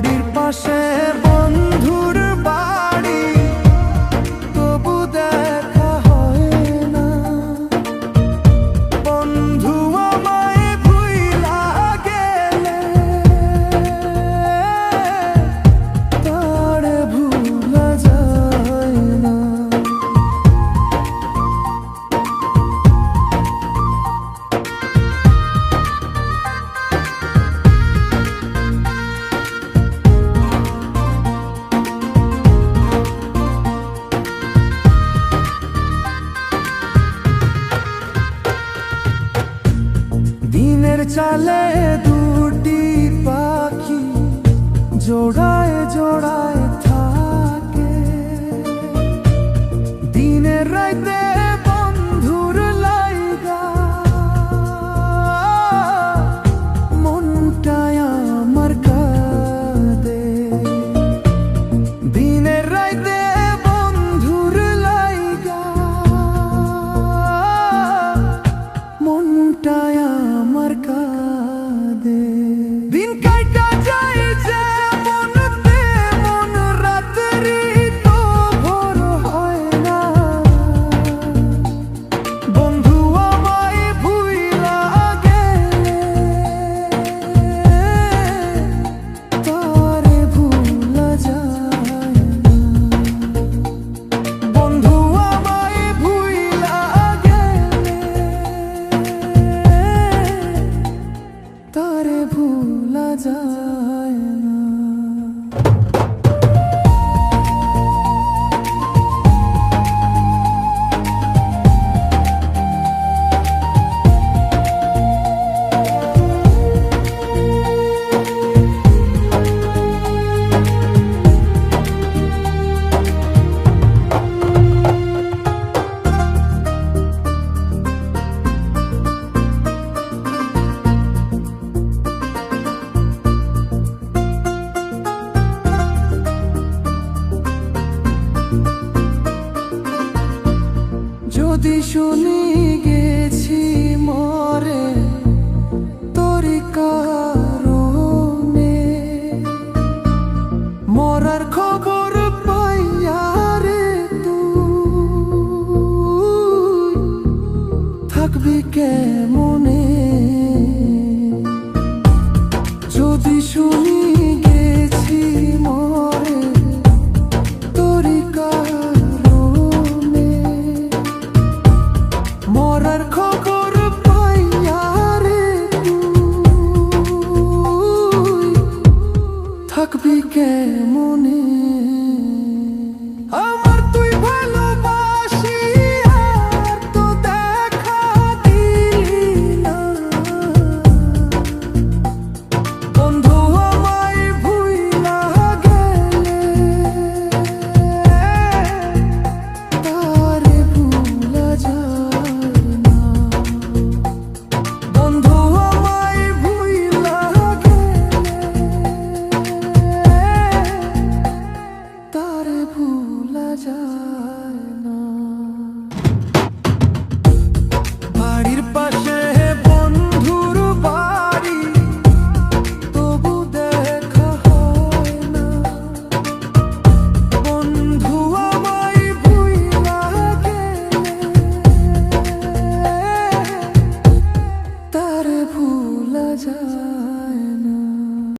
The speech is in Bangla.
নদীর পাশে বন্ধুর বাড়ি, তবু দেখা হয় না। বন্ধু আমায় ভুইলা গেলে তারে ভুলা যায় না। দিনের চালে দুটি পাখি জোড়ায় জোড়ায় থাকে, দিনের রাইতে বন্ধুর লাইগা মনটায় আমার কাঁদে। দিনের রাইতে বন্ধুর লাইগা মনটায় আমার কাঁদে। দিন কাইটা যায় যে মনতে মন, রাত্রি তো ভোর হয় না। বন্ধু আমায় ভুইলা গেলে তারে ভুলা যায় না। বন্ধু আমায় ভুইলা গেলে তারে ভুলা যায় না। যদি শুনি গেছি মরে তোরি কারণে, মরার খবর পাইয়া রে তুই থাকবি কেমনে। যদি শুনি গেছি মরে তোরি কারণে, মরার খবর পাইয়া রে তুই থাকবি কেমনে।